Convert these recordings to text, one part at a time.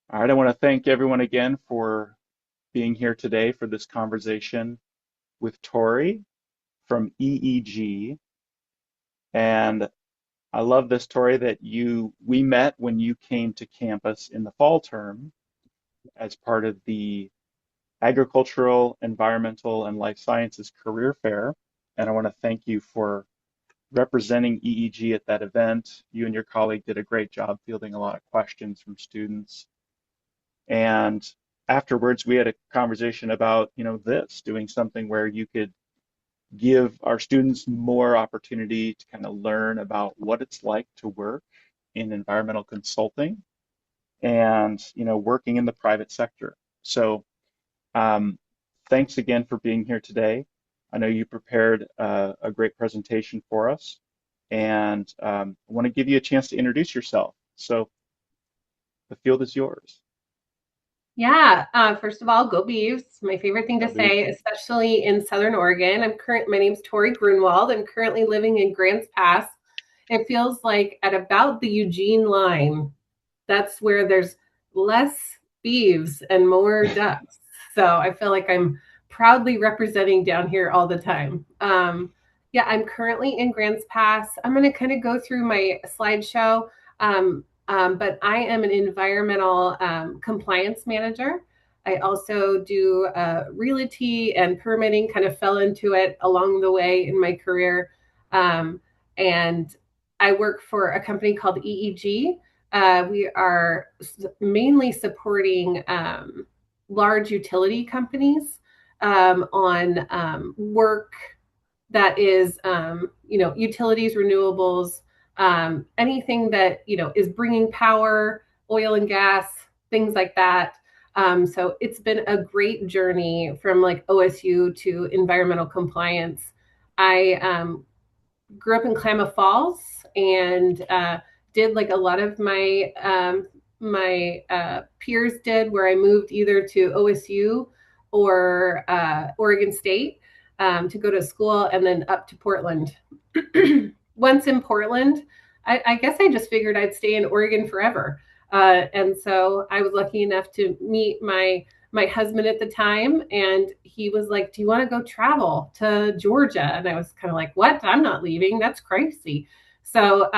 All right, I want to thank everyone again for being here today for this conversation with Tori from EEG. And I love this, Tori, that we met when you came to campus in the fall term as part of the Agricultural, Environmental, and Life Sciences Career Fair. And I want to thank you for representing EEG at that event. You and your colleague did a great job fielding a lot of questions from students. And afterwards, we had a conversation about, doing something where you could give our students more opportunity to kind of learn about what it's like to work in environmental consulting and, working in the private sector. So, um, thanks again for being here today. I know you prepared a great presentation for us, and I want to give you a chance to introduce yourself. So the field is yours. Yeah, first of all, go Beavs. My favorite thing Go to say, Beavs. especially in Southern Oregon. My name's Tori Gruenewald. I'm currently living in Grants Pass. It feels like at about the Eugene line, that's where there's less beeves and more ducks. So I feel like I'm proudly representing down here all the time. Yeah, I'm currently in Grants Pass. I'm going to kind of go through my slideshow. But I am an environmental compliance manager. I also do realty and permitting, kind of fell into it along the way in my career. And I work for a company called EEG. We are mainly supporting large utility companies on work that is, utilities, renewables, anything that, is bringing power, oil and gas, things like that. So it's been a great journey from like OSU to environmental compliance. I grew up in Klamath Falls and did like a lot of my peers did, where I moved either to OSU or Oregon State to go to school, and then up to Portland. Once in Portland, I guess I just figured I'd stay in Oregon forever. And so I was lucky enough to meet my husband at the time, and he was like, "Do you want to go travel to Georgia?" And I was kind of like, "What? I'm not leaving. That's crazy." So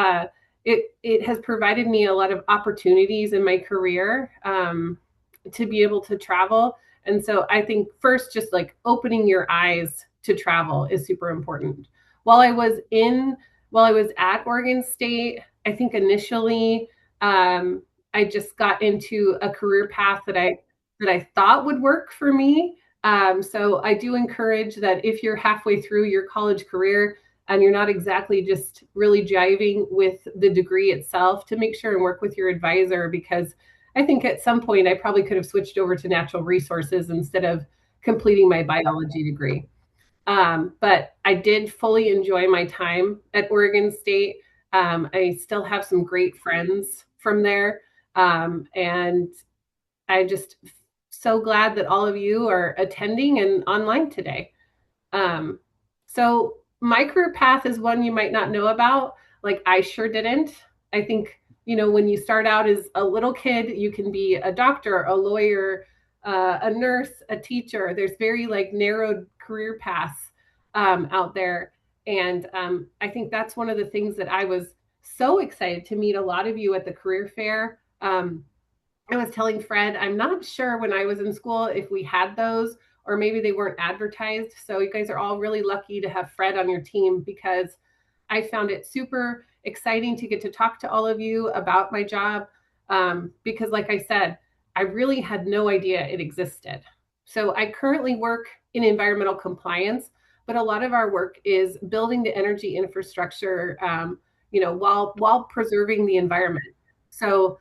it has provided me a lot of opportunities in my career to be able to travel. And so I think first, just like opening your eyes to travel is super important. While I was in, while I was at Oregon State, I think initially I just got into a career path that I thought would work for me. So I do encourage that if you're halfway through your college career and you're not exactly just really jiving with the degree itself, to make sure and work with your advisor, because I think at some point I probably could have switched over to natural resources instead of completing my biology degree. But I did fully enjoy my time at Oregon State. I still have some great friends from there. And I just so glad that all of you are attending and online today. Um, so my career path is one you might not know about. Like I sure didn't. I think, when you start out as a little kid, you can be a doctor, a lawyer, a nurse, a teacher. There's very like narrowed career paths out there. And I think that's one of the things that I was so excited to meet a lot of you at the career fair. I was telling Fred, I'm not sure when I was in school if we had those, or maybe they weren't advertised. So you guys are all really lucky to have Fred on your team, because I found it super exciting to get to talk to all of you about my job. Because, like I said, I really had no idea it existed. So I currently work in environmental compliance, but a lot of our work is building the energy infrastructure, while preserving the environment. So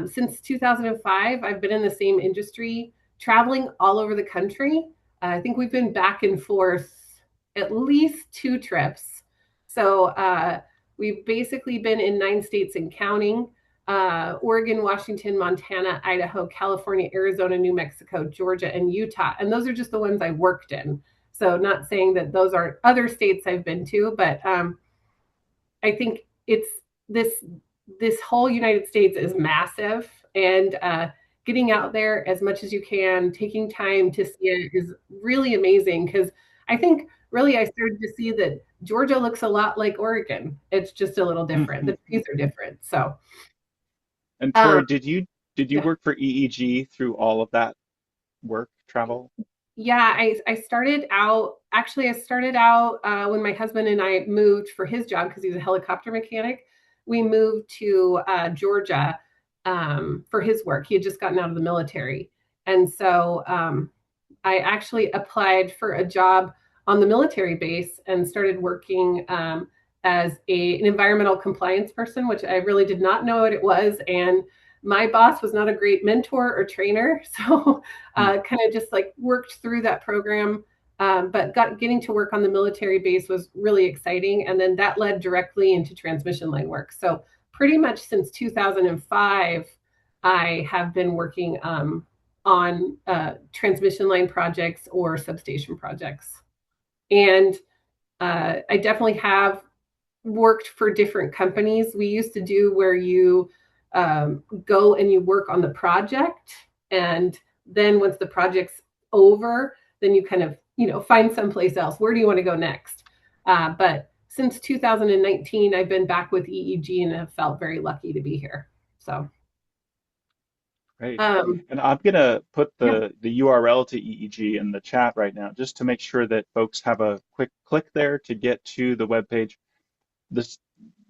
since 2005, I've been in the same industry, traveling all over the country. I think we've been back and forth at least 2 trips. So we've basically been in 9 states and counting: Oregon, Washington, Montana, Idaho, California, Arizona, New Mexico, Georgia, and Utah. And those are just the ones I worked in. So not saying that those aren't other states I've been to, but I think it's this this whole United States is massive, and getting out there as much as you can, taking time to see it is really amazing because I think really I started to see that Georgia looks a lot like Oregon. It's just a little different. The trees are different. So, And um, Tori, did you yeah. work for EEG through all of that work travel? Yeah, I started out actually I started out when my husband and I moved for his job because he was a helicopter mechanic. We moved to Georgia for his work. He had just gotten out of the military. And so I actually applied for a job on the military base and started working as an environmental compliance person, which I really did not know what it was. And my boss was not a great mentor or trainer. So Hmm. kind of just like worked through that program. But getting to work on the military base was really exciting. And then that led directly into transmission line work. So pretty much since 2005, I have been working on transmission line projects or substation projects. And I definitely have worked for different companies. We used to do where you go and you work on the project. And then once the project's over, then you kind of, find someplace else. Where do you want to go next? But since 2019, I've been back with EEG and have felt very lucky to be here. So, Great. um, And I'm gonna put yeah. the URL to EEG in the chat right now, just to make sure that folks have a quick click there to get to the webpage. This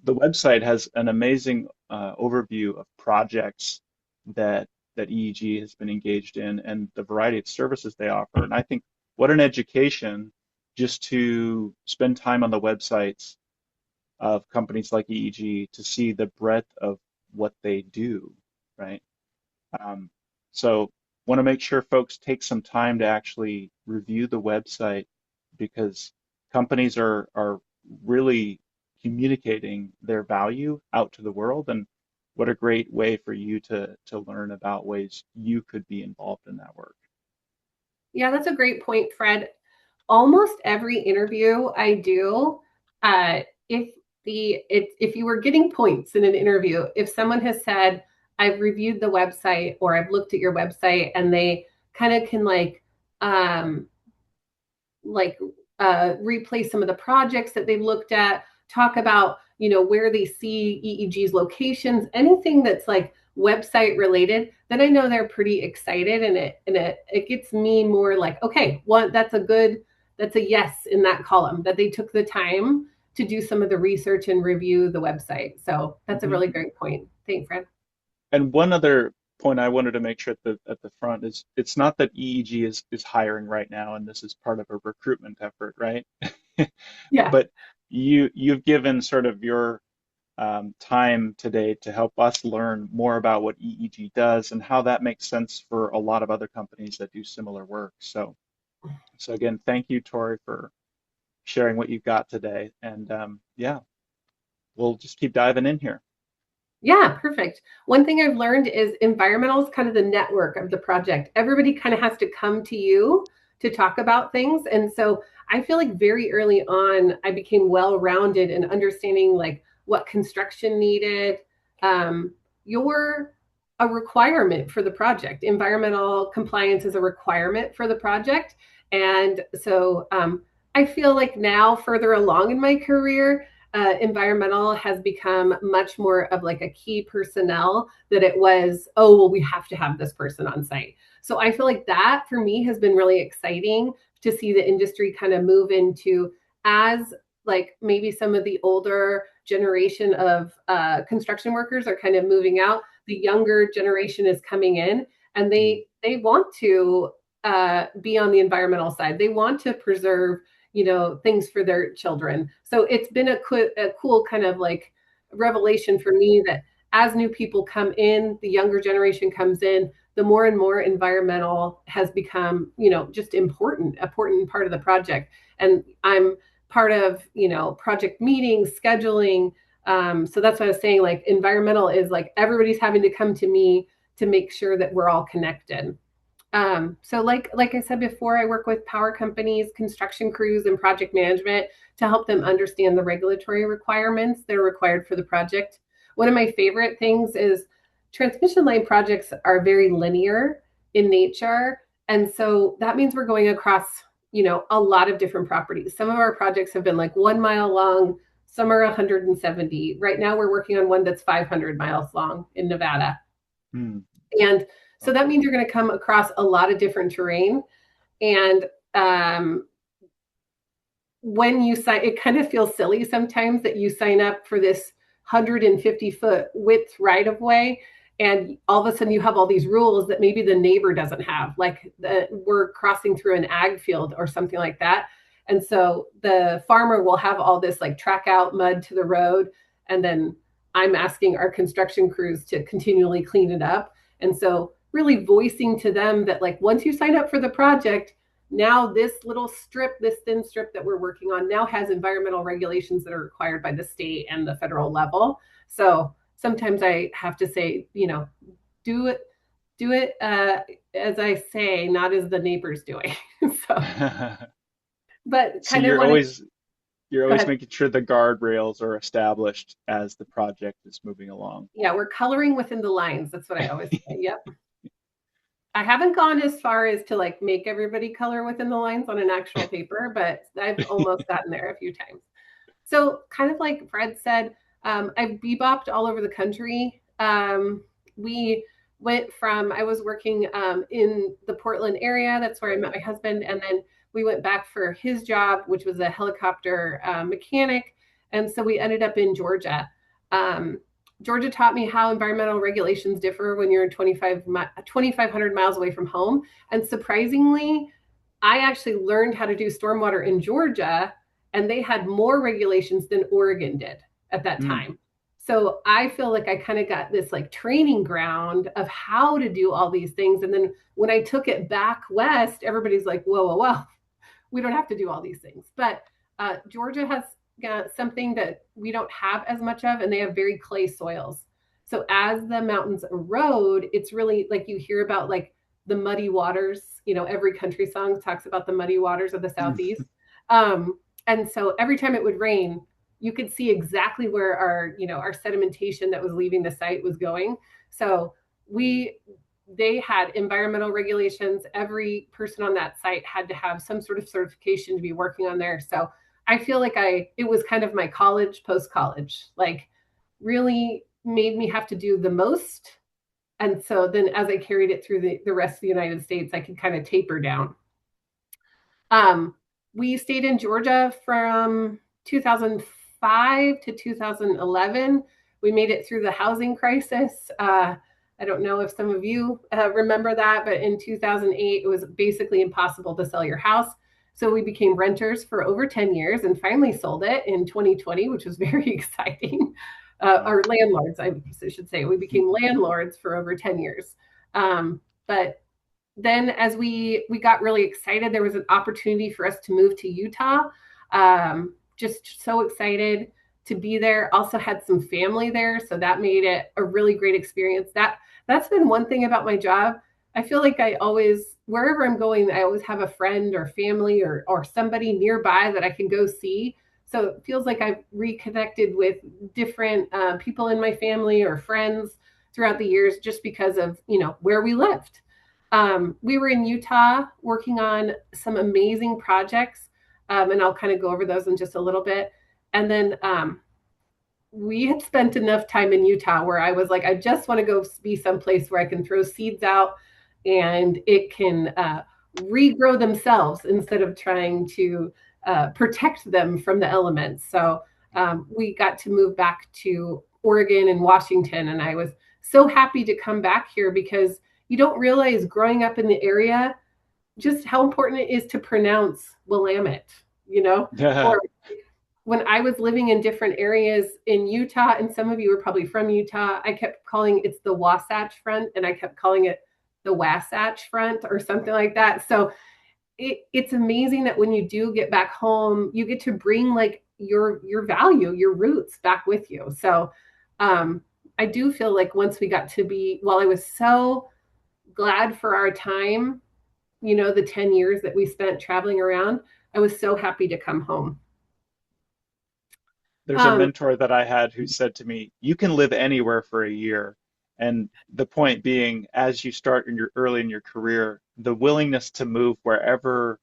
the website has an amazing overview of projects that EEG has been engaged in and the variety of services they offer. And I think what an education just to spend time on the websites of companies like EEG to see the breadth of what they do, right? Um, so want to make sure folks take some time to actually review the website because companies are really communicating their value out to the world, and what a great way for you to learn about ways you could be involved in that work. Yeah, that's a great point, Fred. Almost every interview I do, uh, if you were getting points in an interview, if someone has said, I've reviewed the website or I've looked at your website and they kind of can um, like replay some of the projects that they've looked at, talk about where they see EEG's locations, anything that's like website related, then I know they're pretty excited, and it gets me more like, okay, well, that's a yes in that column that they took the time to do some of the research and review the website. So that's a Mhm. really great point. Thanks, Fred. And one other point I wanted to make sure at the front is it's not that EEG is hiring right now and this is part of a recruitment effort, right? Yeah. But you've given sort of your time today to help us learn more about what EEG does and how that makes sense for a lot of other companies that do similar work. So again, thank you, Tori, for sharing what you've got today. And yeah, we'll just keep diving in here. Yeah, perfect. One thing I've learned is environmental is kind of the network of the project. Everybody kind of has to come to you to talk about things. And so I feel like very early on, I became well-rounded in understanding like what construction needed. You're a requirement for the project. Environmental compliance is a requirement for the project. And so I feel like now, further along in my career, environmental has become much more of like a key personnel that it was, oh, well, we have to have this person on site. So I feel like that for me has been really exciting to see the industry kind of move into, as like maybe some of the older generation of construction workers are kind of moving out, the younger generation is coming in, and Mm. they want to be on the environmental side. They want to preserve things for their children. So it's been a cool kind of like revelation for me that as new people come in, the younger generation comes in, the more and more environmental has become, just important part of the project. And I'm part of, project meetings, scheduling. So that's what I was saying. Like environmental is like everybody's having to come to me to make sure that we're all connected. So like I said before, I work with power companies, construction crews, and project management to help them understand the regulatory requirements that are required for the project. One of my favorite things is transmission line projects are very linear in nature. And so that means we're going across, a lot of different properties. Some of our projects have been like 1 mile long, some are 170. Right now, we're working on one that's 500 miles long in Nevada. Hmm. And so that Okay. means you're going to come across a lot of different terrain. And when you sign, it kind of feels silly sometimes that you sign up for this 150-foot width right of way, and all of a sudden you have all these rules that maybe the neighbor doesn't have, like we're crossing through an ag field or something like that. And so the farmer will have all this like track out mud to the road, and then I'm asking our construction crews to continually clean it up. And so really voicing to them that like once you sign up for the project, now this little strip, this thin strip that we're working on now has environmental regulations that are required by the state and the federal level. So sometimes I have to say, do it, as I say, not as the neighbor's doing. So, but So kind of want to you're go always ahead. making sure the guardrails are established as the project is moving along. Yeah, we're coloring within the lines. That's what I always say. Yep. I haven't gone as far as to like make everybody color within the lines on an actual paper, but I've almost gotten there a few times. So, kind of like Fred said, I've bebopped all over the country. We went from, I was working in the Portland area. That's where I met my husband. And then we went back for his job, which was a helicopter mechanic. And so we ended up in Georgia. Um, Georgia taught me how environmental regulations differ when you're 2,500 miles away from home. And surprisingly, I actually learned how to do stormwater in Georgia, and they had more regulations than Oregon did at that Hmm. time. So I feel like I kind of got this like training ground of how to do all these things. And then when I took it back west, everybody's like, whoa, whoa, whoa, we don't have to do all these things. But Georgia has got something that we don't have as much of, and they have very clay soils. So as the mountains erode, it's really like you hear about like the muddy waters. Every country song talks about the muddy waters of the southeast. And so every time it would rain, you could see exactly where our sedimentation that was leaving the site was going. So we they had environmental regulations. Every person on that site had to have some sort of certification to be working on there. So I feel like it was kind of my college, post college, like really made me have to do the most. And so then as I carried it through the rest of the United States, I could kind of taper down. Um, we stayed in Georgia from 2005 to 2011. We made it through the housing crisis. I don't know if some of you remember that, but in 2008, it was basically impossible to sell your house. So we became renters for over 10 years and finally sold it in 2020, which was very exciting. Our Wow. landlords, I should say. We became landlords for over 10 years. But then as we got really excited, there was an opportunity for us to move to Utah. Just so excited to be there. Also had some family there, so that made it a really great experience. That's been one thing about my job. I feel like I always, wherever I'm going, I always have a friend or family or somebody nearby that I can go see. So it feels like I've reconnected with different people in my family or friends throughout the years just because of where we lived. We were in Utah working on some amazing projects, and I'll kind of go over those in just a little bit. And then we had spent enough time in Utah where I was like, I just want to go be someplace where I can throw seeds out and it can regrow themselves instead of trying to protect them from the elements. So we got to move back to Oregon and Washington, and I was so happy to come back here because you don't realize growing up in the area just how important it is to pronounce Willamette, Yeah. or when I was living in different areas in Utah, and some of you are probably from Utah, I kept calling it's the Wasatch Front, and I kept calling it the Wasatch Front or something like that. So it's amazing that when you do get back home, you get to bring like your value, your roots back with you. So um, I do feel like once we got to be, while I was so glad for our time, the 10 years that we spent traveling around, I was so happy to come home. There's a Um, mentor that I had who said to me, "You can live anywhere for a year, And the point being, as you start in your early in your career, the willingness to move wherever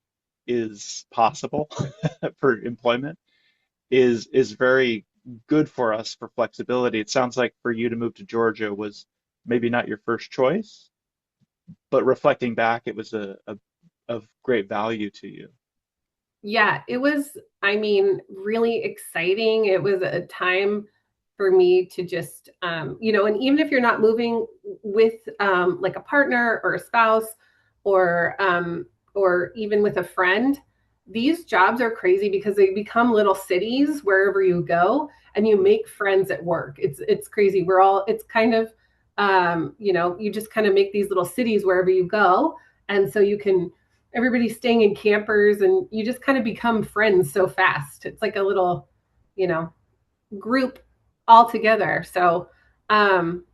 is possible for employment is very good for us for flexibility. It sounds like for you to move to Georgia was maybe not your first choice, but reflecting back, it was a of great value to you. Yeah, it was, I mean, really exciting. It was a time for me to just, and even if you're not moving with like a partner or a spouse or even with a friend, these jobs are crazy because they become little cities wherever you go, and you make friends at work. It's crazy. It's kind of, you just kind of make these little cities wherever you go, and so you can everybody's staying in campers and you just kind of become friends so fast. It's like a little, you know, group all together. So, um,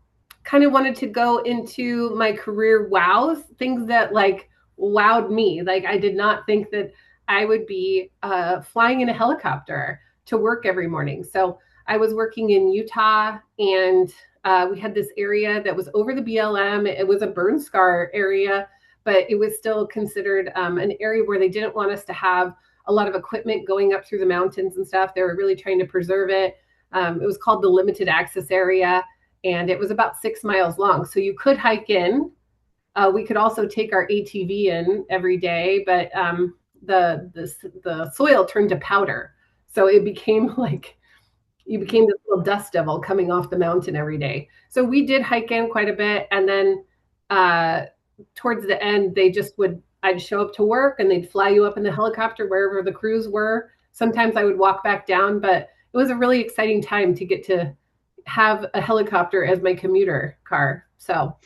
kind of wanted to go into my career wows, things that like wowed me. Like I did not think that I would be flying in a helicopter to work every morning. So I was working in Utah and we had this area that was over the BLM. It was a burn scar area, but it was still considered an area where they didn't want us to have a lot of equipment going up through the mountains and stuff. They were really trying to preserve it. It was called the limited access area, and it was about 6 miles long. So you could hike in. We could also take our ATV in every day, but the soil turned to powder, so it became like you became this little dust devil coming off the mountain every day. So we did hike in quite a bit, and then uh, towards the end, I'd show up to work and they'd fly you up in the helicopter wherever the crews were. Sometimes I would walk back down, but it was a really exciting time to get to have a helicopter as my commuter car. So,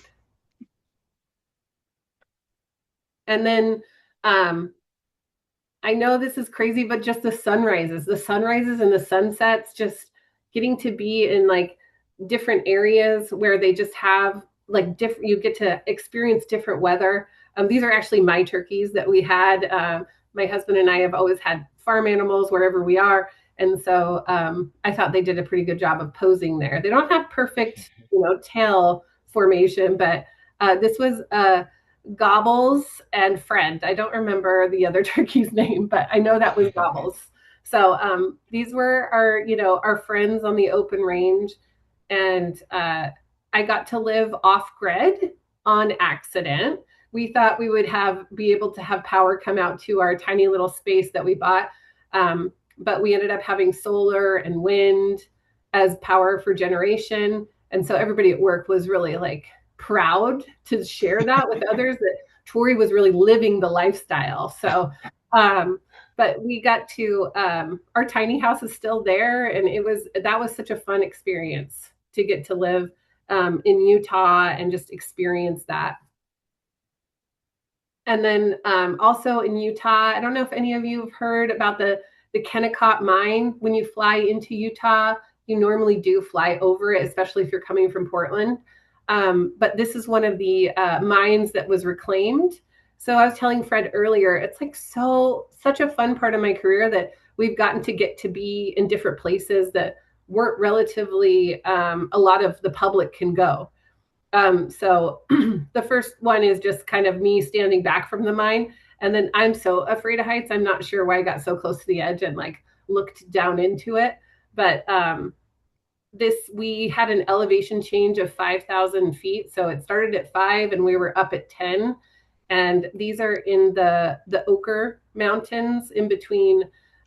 and then um, I know this is crazy, but just the sunrises and the sunsets, just getting to be in like different areas where they just have like different, you get to experience different weather. These are actually my turkeys that we had. My husband and I have always had farm animals wherever we are. And so I thought they did a pretty good job of posing there. They don't have perfect, tail formation, but this was Gobbles and Friend. I don't remember the other turkey's name, but I know that was Gobbles. So these were our friends on the open range, and I got to live off grid on accident. We thought we would be able to have power come out to our tiny little space that we bought, but we ended up having solar and wind as power for generation, and so everybody at work was really like proud to share that with others that Tori was really living the lifestyle. So, but we got to our tiny house is still there, and that was such a fun experience to get to live in Utah and just experience that. And then also in Utah, I don't know if any of you have heard about the Kennecott mine. When you fly into Utah, you normally do fly over it, especially if you're coming from Portland. But this is one of the mines that was reclaimed. So I was telling Fred earlier, it's like such a fun part of my career that we've gotten to get to be in different places that weren't relatively a lot of the public can go. So the first one is just kind of me standing back from the mine. And then I'm so afraid of heights. I'm not sure why I got so close to the edge and like looked down into it. But we had an elevation change of 5,000 feet. So it started at 5 and we were up at 10. And these are in the Ochre Mountains in between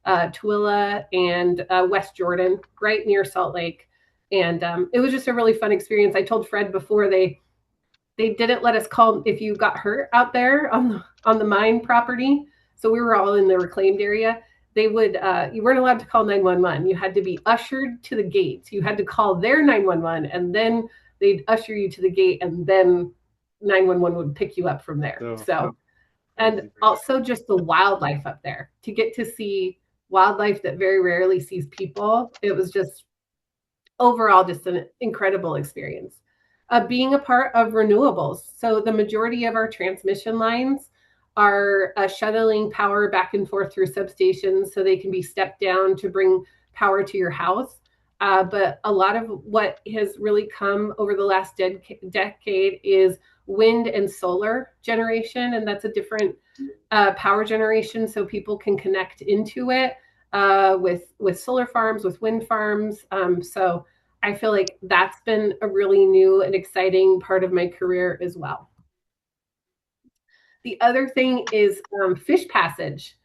Tooele and West Jordan, right near Salt Lake. And it was just a really fun experience. I told Fred before they didn't let us call if you got hurt out there on the mine property. So we were all in the reclaimed area. They would you weren't allowed to call 911. You had to be ushered to the gate. You had to call their 911, and then they'd usher you to the gate, and then 911 would pick you up from there. So and also just the wildlife up there, to get to see wildlife that very rarely sees people. It was just overall just an incredible experience. Being a part of renewables. So the majority of our transmission lines are shuttling power back and forth through substations so they can be stepped down to bring power to your house. but a lot of what has really come over the last decade is wind and solar generation, and that's a different power generation, so people can connect into it with solar farms, with wind farms. So I feel like that's been a really new and exciting part of my career as well. The other thing is fish passage.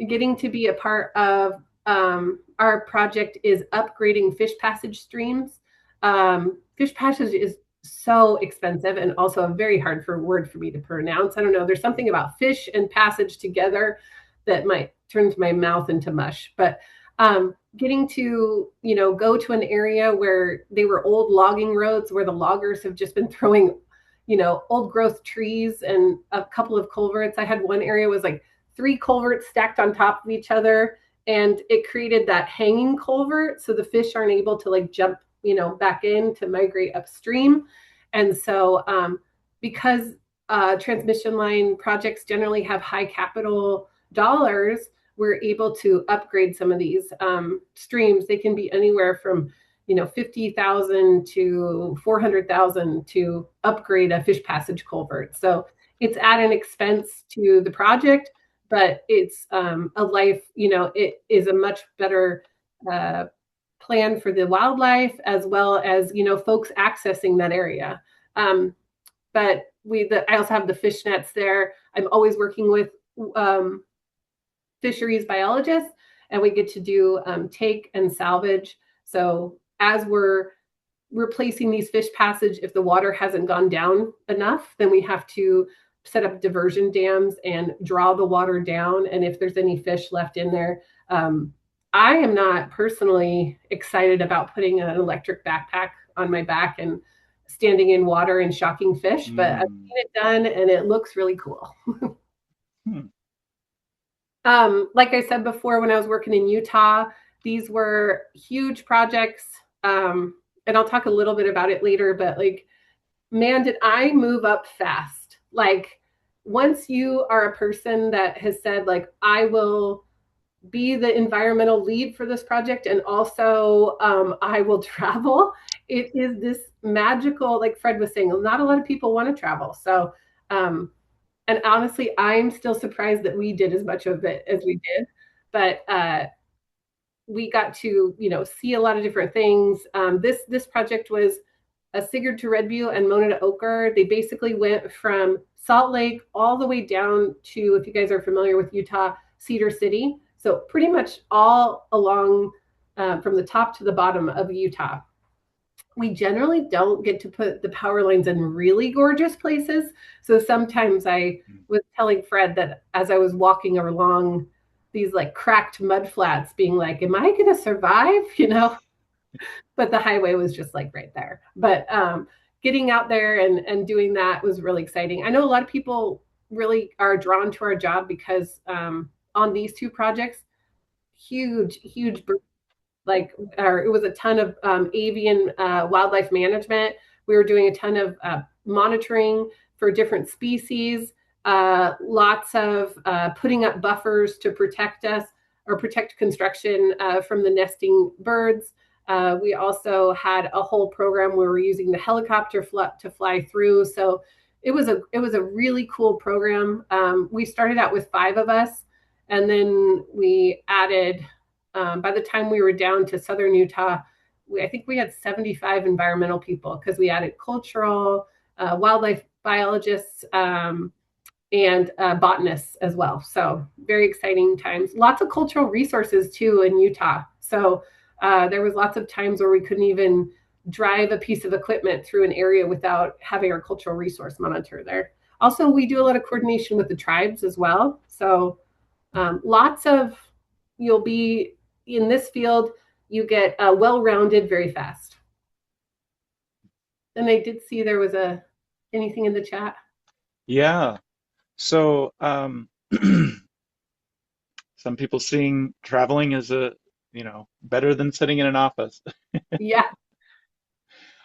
Getting to be a part of our project is upgrading fish passage streams. Fish passage is so expensive and also a very hard word for me to pronounce. I don't know. There's something about fish and passage together that might turn my mouth into mush. But getting to go to an area where they were old logging roads where the loggers have just been throwing old growth trees and a couple of culverts. I had one area was like 3 culverts stacked on top of each other, and it created that hanging culvert so the fish aren't able to like jump back in to migrate upstream. And so because transmission line projects generally have high capital dollars, we're able to upgrade some of these streams. They can be anywhere from 50,000 to 400,000 to upgrade a fish passage culvert. So it's at an expense to the project, but it's a life, it is a much better plan for the wildlife as well as, folks accessing that area. But I also have the fish nets there. I'm always working with fisheries biologists, and we get to do take and salvage. So as we're replacing these fish passage, if the water hasn't gone down enough, then we have to set up diversion dams and draw the water down. And if there's any fish left in there, I am not personally excited about putting an electric backpack on my back and standing in water and shocking fish, but I've seen it done and it looks really cool. Hmm. Like I said before, when I was working in Utah, these were huge projects. And I'll talk a little bit about it later, but like, man, did I move up fast. Like, once you are a person that has said, like, I will be the environmental lead for this project and also I will travel, it is this magical, like Fred was saying, not a lot of people want to travel. So, and honestly, I'm still surprised that we did as much of it as we did. But we got to, see a lot of different things. This project was a Sigurd to Redview and Mona to Oquirrh. They basically went from Salt Lake all the way down to, if you guys are familiar with Utah, Cedar City. So pretty much all along from the top to the bottom of Utah. We generally don't get to put the power lines in really gorgeous places. So sometimes I was telling Fred that as I was walking along these like cracked mud flats, being like, am I going to survive? But the highway was just like right there. But getting out there and doing that was really exciting. I know a lot of people really are drawn to our job because on these 2 projects, huge like it was a ton of avian wildlife management. We were doing a ton of monitoring for different species, lots of putting up buffers to protect us or protect construction from the nesting birds. We also had a whole program where we're using the helicopter to fly through. So it was a really cool program. We started out with 5 of us, and then we added. By the time we were down to southern Utah, I think we had 75 environmental people because we added cultural, wildlife biologists, and botanists as well. So very exciting times. Lots of cultural resources too in Utah. So there was lots of times where we couldn't even drive a piece of equipment through an area without having our cultural resource monitor there. Also, we do a lot of coordination with the tribes as well. So lots of, you'll be in this field, you get well-rounded very fast. And I did see there was anything in the chat. Yeah. So some people seeing traveling as better than sitting in an office. Yeah.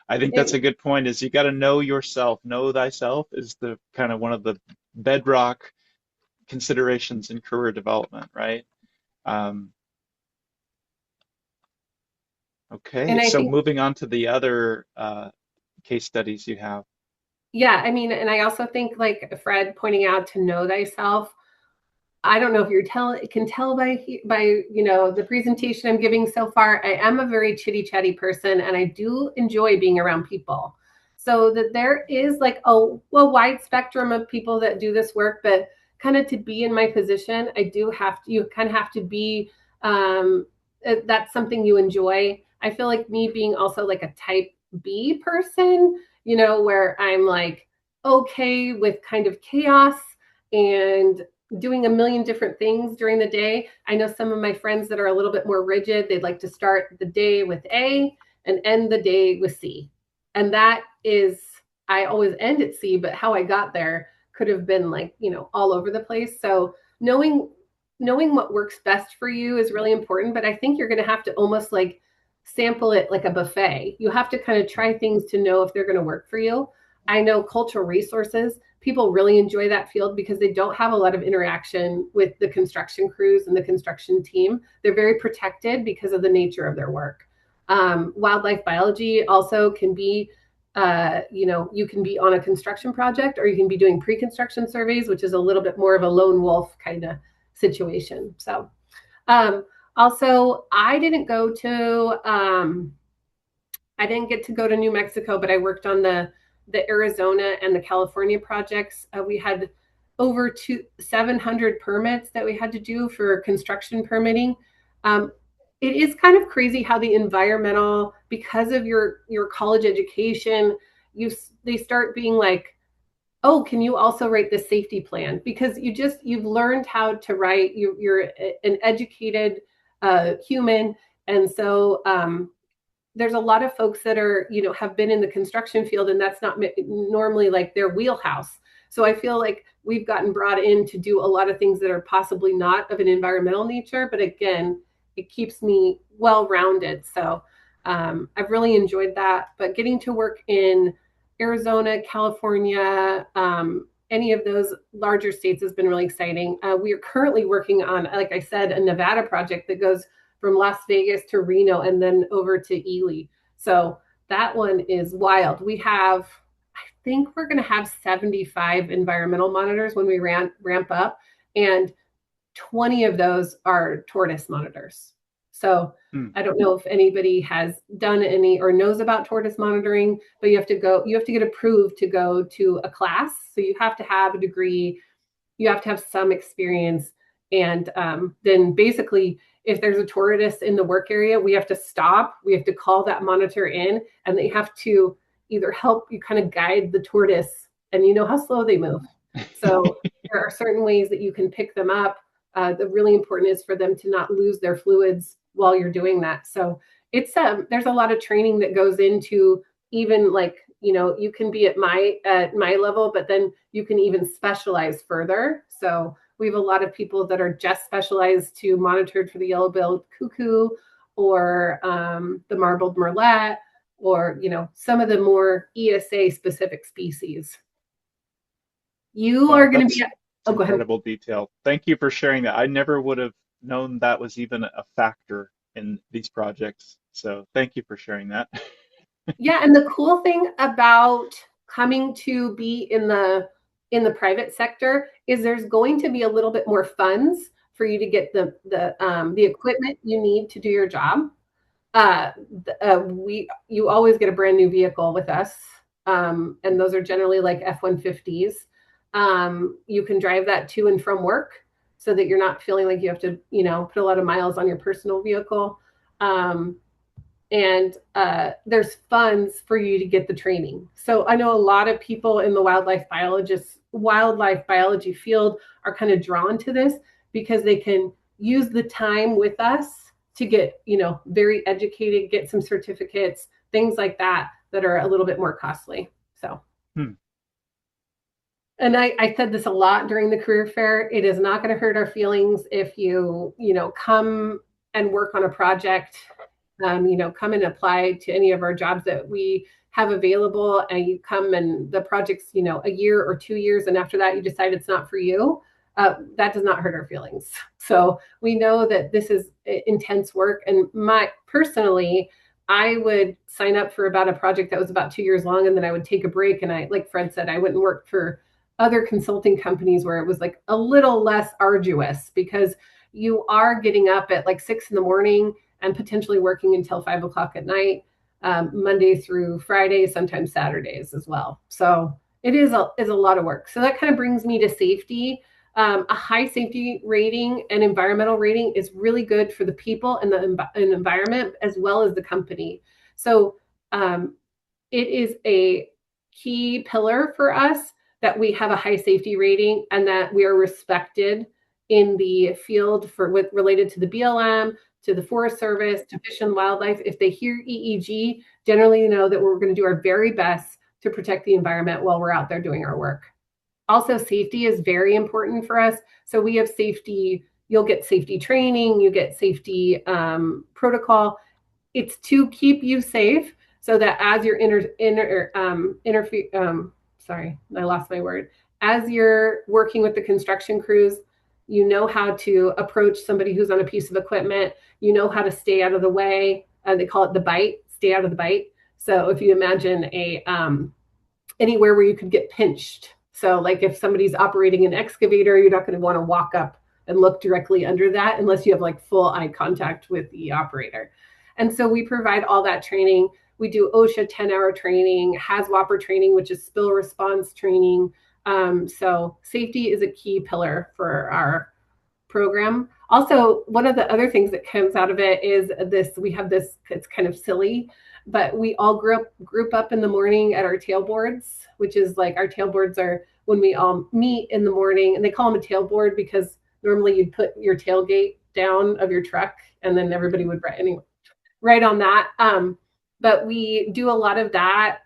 I think that's a good point, is you got to know yourself. Know thyself is the kind of one of the bedrock considerations in career development, right? Okay, And I so think, moving on to the other case studies you have. yeah, I mean, and I also think like Fred pointing out to know thyself. I don't know if can tell by the presentation I'm giving so far. I am a very chitty chatty person, and I do enjoy being around people. So that there is like a wide spectrum of people that do this work, but kind of to be in my position, I do have to. You kind of have to be. Um, that's something you enjoy. I feel like me being also like a type B person, where I'm like okay with kind of chaos and doing a million different things during the day. I know some of my friends that are a little bit more rigid. They'd like to start the day with A and end the day with C. And that is, I always end at C, but how I got there could have been like, all over the place. So knowing what works best for you is really important, but I think you're going to have to almost like sample it like a buffet. You have to kind of try things to know if they're going to work for you. I know cultural resources, people really enjoy that field because they don't have a lot of interaction with the construction crews and the construction team. They're very protected because of the nature of their work. Wildlife biology also can be, you can be on a construction project or you can be doing pre-construction surveys, which is a little bit more of a lone wolf kind of situation. So, um, also, I didn't get to go to New Mexico, but I worked on the Arizona and the California projects. We had over 700 permits that we had to do for construction permitting. Um, it is kind of crazy how the environmental, because of your college education, you they start being like, oh, can you also write the safety plan? Because you've learned how to write. You're an educated human, and so there's a lot of folks that are have been in the construction field and that's not normally like their wheelhouse. So I feel like we've gotten brought in to do a lot of things that are possibly not of an environmental nature, but again, it keeps me well rounded. So I've really enjoyed that. But getting to work in Arizona, California, any of those larger states has been really exciting. We are currently working on, like I said, a Nevada project that goes from Las Vegas to Reno and then over to Ely. So that one is wild. I think we're going to have 75 environmental monitors when we ramp up, and 20 of those are tortoise monitors. So Hmm. I don't know if anybody has done any or knows about tortoise monitoring, but you have to get approved to go to a class. So you have to have a degree, you have to have some experience. And then basically, if there's a tortoise in the work area, we have to stop, we have to call that monitor in, and they have to either help you kind of guide the tortoise, and you know how slow they move. So there are certain ways that you can pick them up. The really important is for them to not lose their fluids while you're doing that. So it's there's a lot of training that goes into even like you can be at my level, but then you can even specialize further. So we have a lot of people that are just specialized to monitored for the yellow-billed cuckoo or the marbled murrelet, or some of the more ESA specific species. You are Wow, going to be. that's Oh, go ahead. incredible detail. Thank you for sharing that. I never would have known that was even a factor in these projects. So thank you for sharing that. Yeah, and the cool thing about coming to be in the private sector is there's going to be a little bit more funds for you to get the equipment you need to do your job. We you always get a brand new vehicle with us, and those are generally like F-150s. You can drive that to and from work, so that you're not feeling like you have to put a lot of miles on your personal vehicle. And there's funds for you to get the training. So I know a lot of people in the wildlife biology field are kind of drawn to this because they can use the time with us to get very educated, get some certificates, things like that are a little bit more costly. So Hmm. and I said this a lot during the career fair. It is not going to hurt our feelings if come and work on a project, come and apply to any of our jobs that we have available, and you come and the project's a year or 2 years, and after that you decide it's not for you. That does not hurt our feelings. So we know that this is intense work, and my personally, I would sign up for about a project that was about 2 years long, and then I would take a break. And like Fred said, I wouldn't work for other consulting companies where it was like a little less arduous, because you are getting up at like 6 in the morning and potentially working until 5 o'clock at night, Monday through Friday, sometimes Saturdays as well. So it is a lot of work. So that kind of brings me to safety. A high safety rating and environmental rating is really good for the people and the environment, as well as the company. So it is a key pillar for us that we have a high safety rating and that we are respected in the field for with related to the BLM, to the Forest Service, to Fish and Wildlife. If they hear EEG, generally know that we're going to do our very best to protect the environment while we're out there doing our work. Also, safety is very important for us. So we have safety, you'll get safety training, you get safety protocol. It's to keep you safe so that as you're sorry, I lost my word. As you're working with the construction crews, you know how to approach somebody who's on a piece of equipment. You know how to stay out of the way. They call it the bite, stay out of the bite. So if you imagine anywhere where you could get pinched. So like if somebody's operating an excavator, you're not going to want to walk up and look directly under that unless you have like full eye contact with the operator. And so we provide all that training. We do OSHA 10-hour training, HAZWOPER training, which is spill response training. So safety is a key pillar for our program. Also, one of the other things that comes out of it is we have this, it's kind of silly, but we all group up in the morning at our tailboards, which is like our tailboards are when we all meet in the morning, and they call them a tailboard because normally you'd put your tailgate down of your truck and then everybody would right on that. But we do a lot of that.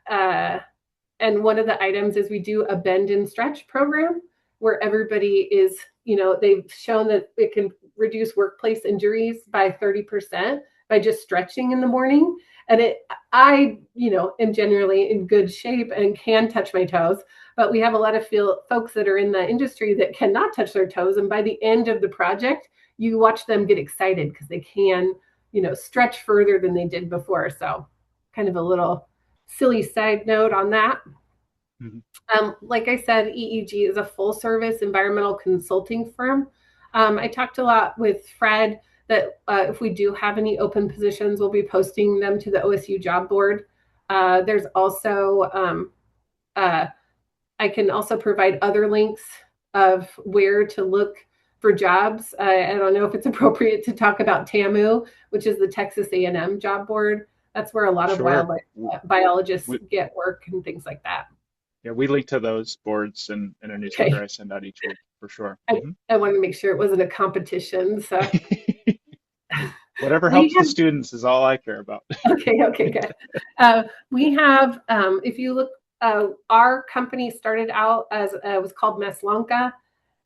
And one of the items is we do a bend and stretch program where everybody is, they've shown that it can reduce workplace injuries by 30% by just stretching in the morning. And I am generally in good shape and can touch my toes, but we have a lot of folks that are in the industry that cannot touch their toes. And by the end of the project, you watch them get excited because they can, stretch further than they did before. So kind of a little silly side note on that. Mm-hmm. Like I said, EEG is a full service environmental consulting firm. I talked a lot with Fred that if we do have any open positions, we'll be posting them to the OSU job board. There's also, I can also provide other links of where to look for jobs. I don't know if it's appropriate to talk about TAMU, which is the Texas A&M job board. That's where a lot of wildlife biologists get work and things like that. Yeah, we link to those boards in a newsletter I send out each week for sure. I wanted to make sure it wasn't a competition. So whatever helps the students is all I care about. Okay, good. We have, if you look, our company started out as it was called Meslanka.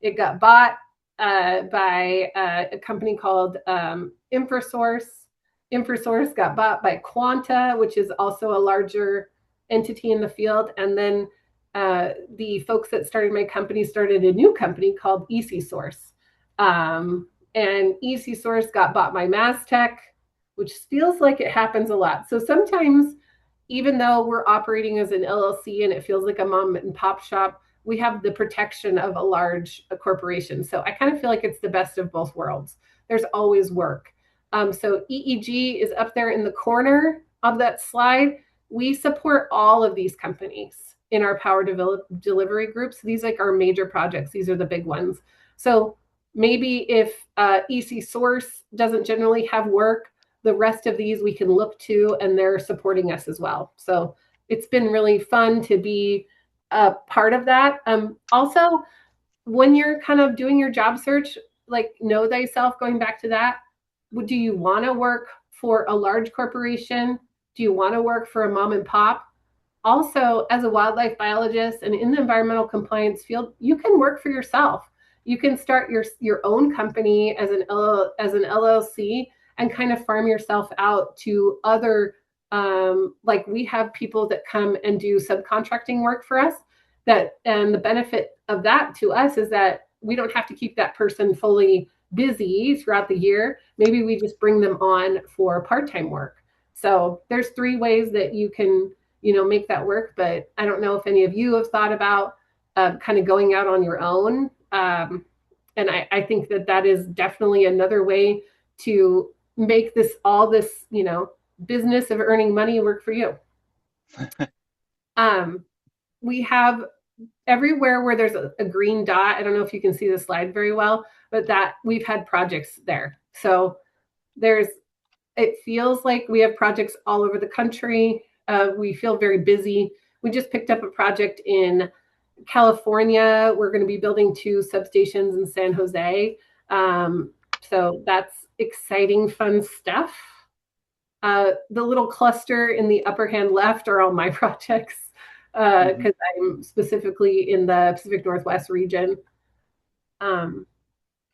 It got bought by a company called Infrasource. Infrasource got bought by Quanta, which is also a larger entity in the field. And then the folks that started my company started a new company called ECSource. And ECSource got bought by Mastech, which feels like it happens a lot. So sometimes, even though we're operating as an LLC and it feels like a mom and pop shop, we have the protection of a large corporation. So I kind of feel like it's the best of both worlds. There's always work. So EEG is up there in the corner of that slide. We support all of these companies in our power delivery groups. These like our major projects. These are the big ones. So maybe if ECSource doesn't generally have work, the rest of these we can look to, and they're supporting us as well. So it's been really fun to be a part of that. Also, when you're kind of doing your job search, like know thyself, going back to that, do you want to work for a large corporation? Do you want to work for a mom and pop? Also, as a wildlife biologist and in the environmental compliance field, you can work for yourself. You can start your own company as an LLC and kind of farm yourself out to other, like we have people that come and do subcontracting work for us. And the benefit of that to us is that we don't have to keep that person fully busy throughout the year. Maybe we just bring them on for part-time work. So there's 3 ways that you can, make that work. But I don't know if any of you have thought about kind of going out on your own. And I think that is definitely another way to make this business of earning money work for you. Um, we have everywhere where there's a green dot. I don't know if you can see the slide very well, but that we've had projects there. So there's, it feels like we have projects all over the country. We feel very busy. We just picked up a project in California. We're going to be building 2 substations in San Jose. So that's exciting, fun stuff. The little cluster in the upper hand left are all my projects because I'm specifically in the Pacific Northwest region.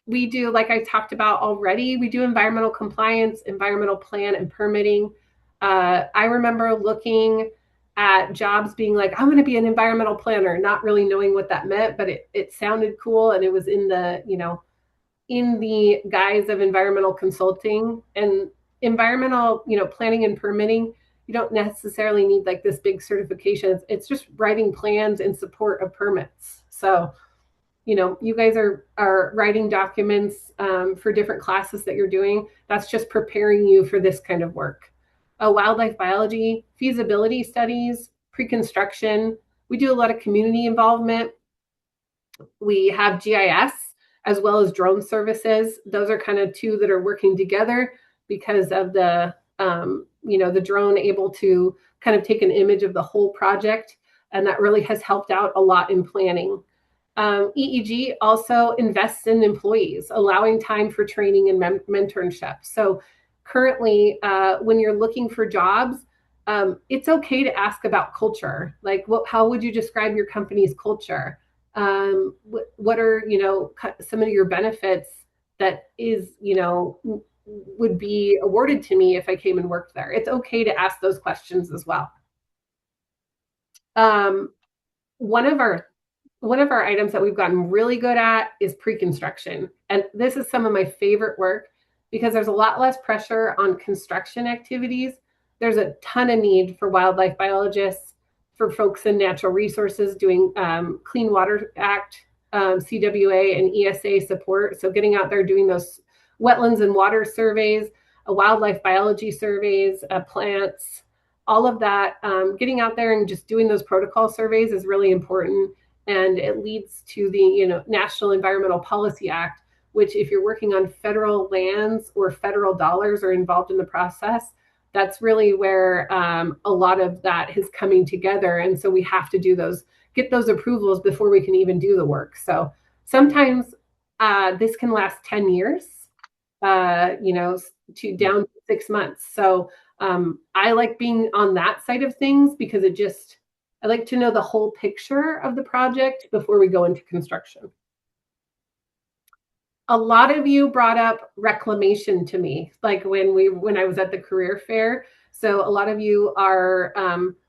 We do, like I talked about already, we do environmental compliance, environmental plan, and permitting. I remember looking at jobs being like, I'm going to be an environmental planner, not really knowing what that meant, but it sounded cool, and it was in the guise of environmental consulting. And environmental, planning and permitting, you don't necessarily need like this big certification. It's just writing plans in support of permits. So you guys are writing documents for different classes that you're doing. That's just preparing you for this kind of work. Wildlife biology, feasibility studies, pre-construction. We do a lot of community involvement. We have GIS as well as drone services. Those are kind of 2 that are working together because of the drone able to kind of take an image of the whole project. And that really has helped out a lot in planning. EEG also invests in employees, allowing time for training and mentorship. So currently, when you're looking for jobs, it's okay to ask about culture. Like, how would you describe your company's culture? What are, some of your benefits that would be awarded to me if I came and worked there? It's okay to ask those questions as well. One of our items that we've gotten really good at is pre-construction. And this is some of my favorite work because there's a lot less pressure on construction activities. There's a ton of need for wildlife biologists, for folks in natural resources doing Clean Water Act, CWA, and ESA support. So getting out there doing those wetlands and water surveys, wildlife biology surveys, plants, all of that. Getting out there and just doing those protocol surveys is really important. And it leads to the National Environmental Policy Act, which if you're working on federal lands or federal dollars are involved in the process, that's really where a lot of that is coming together. And so we have to get those approvals before we can even do the work. So sometimes this can last 10 years, to down to 6 months. So I like being on that side of things because I like to know the whole picture of the project before we go into construction. A lot of you brought up reclamation to me, like when I was at the career fair. So a lot of you are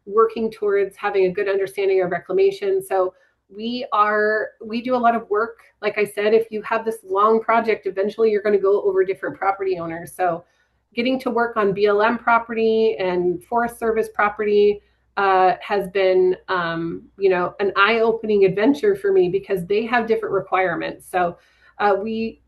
working towards having a good understanding of reclamation. So we do a lot of work. Like I said, if you have this long project, eventually you're going to go over different property owners. So getting to work on BLM property and Forest Service property has been, an eye-opening adventure for me because they have different requirements. So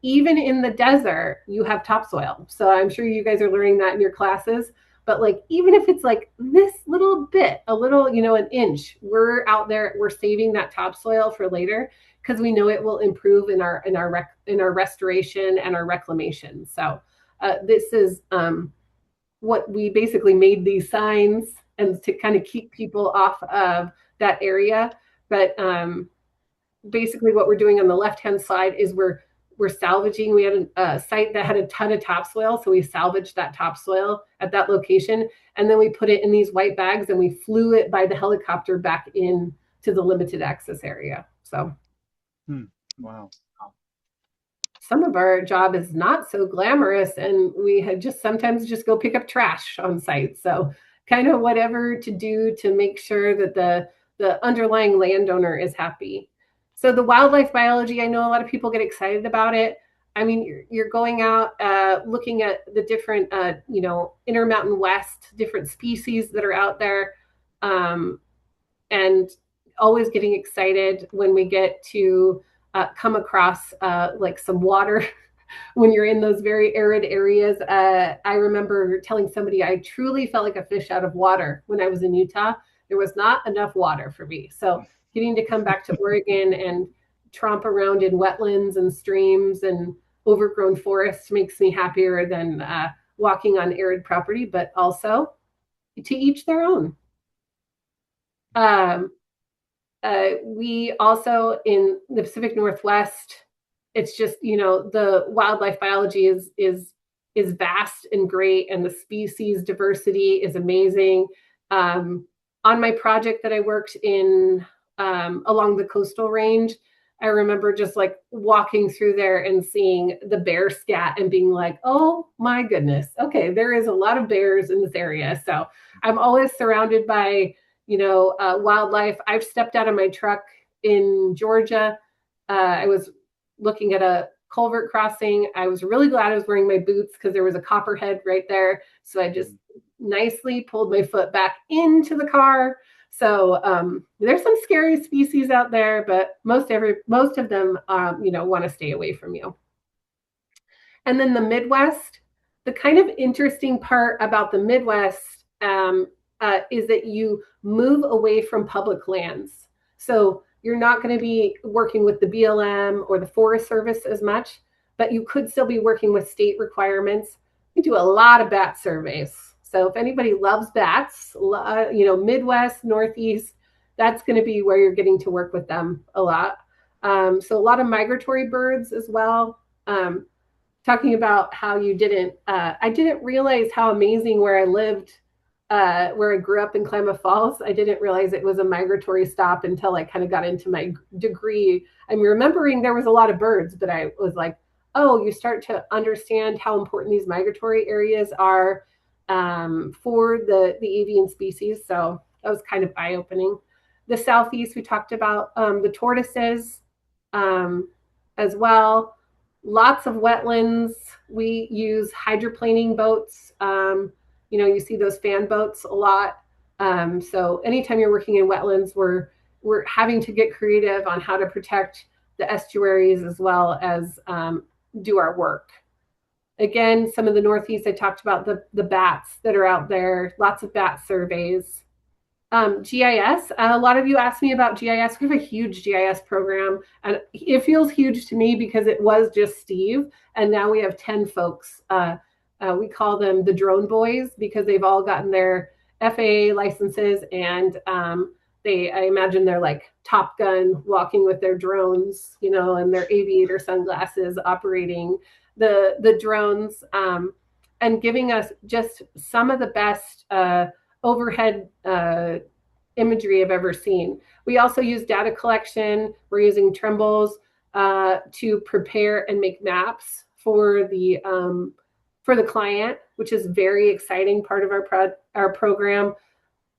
even in the desert, you have topsoil. So I'm sure you guys are learning that in your classes. But like, even if it's like this little bit, a little, an inch, we're out there, we're saving that topsoil for later because we know it will improve in our restoration and our reclamation. So this is what we basically made these signs and to kind of keep people off of that area. But basically what we're doing on the left-hand side is we're salvaging. We had a site that had a ton of topsoil, so we salvaged that topsoil at that location, and then we put it in these white bags and we flew it by the helicopter back in to the limited access area. So wow. Some of our job is not so glamorous, and we had sometimes just go pick up trash on site. So kind of whatever to do to make sure that the underlying landowner is happy. So the wildlife biology, I know a lot of people get excited about it. I mean, you're going out looking at the different, Intermountain West, different species that are out there, um, and always getting excited when we get to come across like some water when you're in those very arid areas. I remember telling somebody I truly felt like a fish out of water when I was in Utah. There was not enough water for me. So getting to come back to Oregon and tromp around in wetlands and streams and overgrown forests makes me happier than walking on arid property, but also to each their own. Um, we also in the Pacific Northwest, it's just, the wildlife biology is vast and great, and the species diversity is amazing. Um, on my project that I worked in along the coastal range, I remember just like walking through there and seeing the bear scat and being like, oh my goodness, okay, there is a lot of bears in this area. So I'm always surrounded by wildlife. I've stepped out of my truck in Georgia. I was looking at a culvert crossing. I was really glad I was wearing my boots because there was a copperhead right there. So I just nicely pulled my foot back into the car. So there's some scary species out there, but most of them, want to stay away from you. And then the Midwest, the kind of interesting part about the Midwest is that you move away from public lands. So you're not going to be working with the BLM or the Forest Service as much, but you could still be working with state requirements. We do a lot of bat surveys. So if anybody loves bats, Midwest, Northeast, that's going to be where you're getting to work with them a lot. So a lot of migratory birds as well. Talking about how I didn't realize how amazing where I lived, where I grew up in Klamath Falls. I didn't realize it was a migratory stop until I kind of got into my degree. I'm remembering there was a lot of birds, but I was like, oh, you start to understand how important these migratory areas are for the avian species. So that was kind of eye-opening. The Southeast, we talked about the tortoises as well. Lots of wetlands. We use hydroplaning boats. You see those fan boats a lot. So anytime you're working in wetlands, we're having to get creative on how to protect the estuaries as well as do our work. Again, some of the Northeast, I talked about the bats that are out there, lots of bat surveys. GIS, a lot of you asked me about GIS. We have a huge GIS program, and it feels huge to me because it was just Steve, and now we have 10 folks. We call them the drone boys because they've all gotten their FAA licenses, and I imagine they're like Top Gun walking with their drones, and their aviator sunglasses operating the drones, and giving us just some of the best overhead imagery I've ever seen. We also use data collection. We're using Trembles to prepare and make maps for the client, which is very exciting part of our program.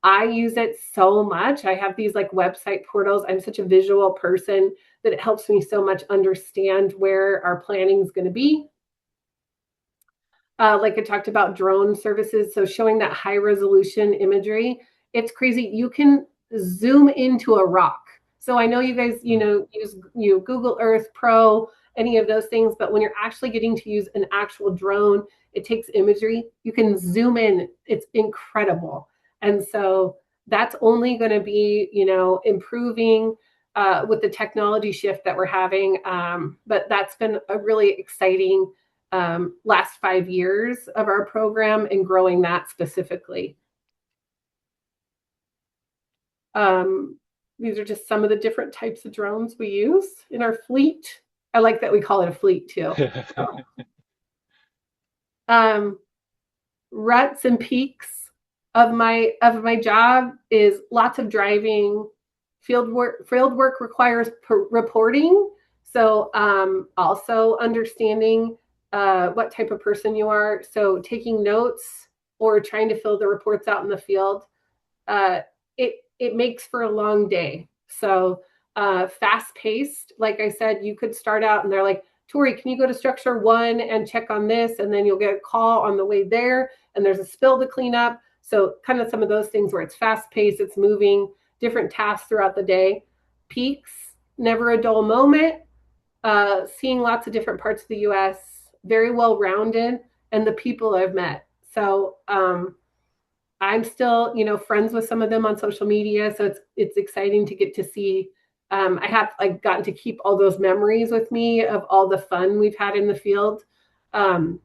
I use it so much. I have these like website portals. I'm such a visual person that it helps me so much understand where our planning is going to be. Like I talked about drone services, so showing that high resolution imagery, it's crazy. You can zoom into a rock. So I know you guys, use Google Earth Pro, any of those things, but when you're actually getting to use an actual drone, it takes imagery. You can zoom in. It's incredible. And so that's only going to be, improving with the technology shift that we're having. But that's been a really exciting last 5 years of our program and growing that specifically. These are just some of the different types of drones we use in our fleet. I like that we call it a fleet too. Ruts and peaks of my job is lots of driving. Field work requires reporting. So also understanding what type of person you are. So taking notes or trying to fill the reports out in the field, it makes for a long day. So fast paced, like I said, you could start out and they're like, Tori, can you go to structure 1 and check on this? And then you'll get a call on the way there, and there's a spill to clean up. So kind of some of those things where it's fast paced, it's moving, different tasks throughout the day. Peaks, never a dull moment. Seeing lots of different parts of the U.S., very well rounded, and the people I've met. So I'm still, friends with some of them on social media. So it's exciting to get to see. I have gotten to keep all those memories with me of all the fun we've had in the field. Um,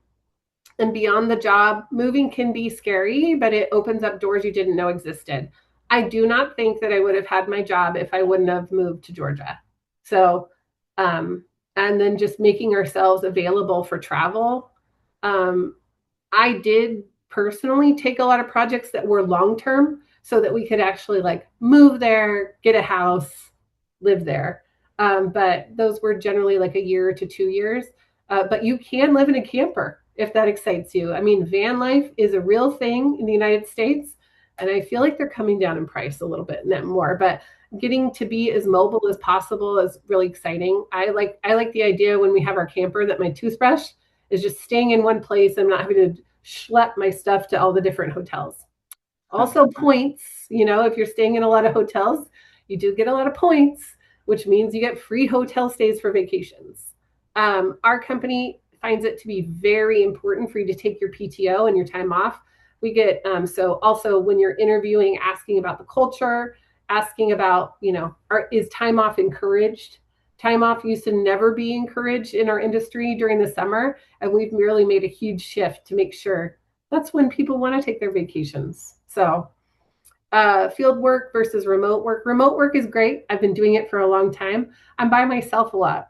and beyond the job, moving can be scary, but it opens up doors you didn't know existed. I do not think that I would have had my job if I wouldn't have moved to Georgia. So, um, and then just making ourselves available for travel. Um, I did personally take a lot of projects that were long term so that we could actually move there, get a house, live there. But those were generally like a year to 2 years. But you can live in a camper if that excites you. I mean, van life is a real thing in the United States, and I feel like they're coming down in price a little bit more. But getting to be as mobile as possible is really exciting. I like the idea when we have our camper that my toothbrush is just staying in one place. I'm not having to schlep my stuff to all the different hotels. Also points, if you're staying in a lot of hotels, you do get a lot of points, which means you get free hotel stays for vacations. Our company finds it to be very important for you to take your PTO and your time off. We get, so also when you're interviewing, asking about the culture, asking about, is time off encouraged? Time off used to never be encouraged in our industry during the summer, and we've really made a huge shift to make sure that's when people want to take their vacations. So field work versus remote work. Remote work is great. I've been doing it for a long time. I'm by myself a lot.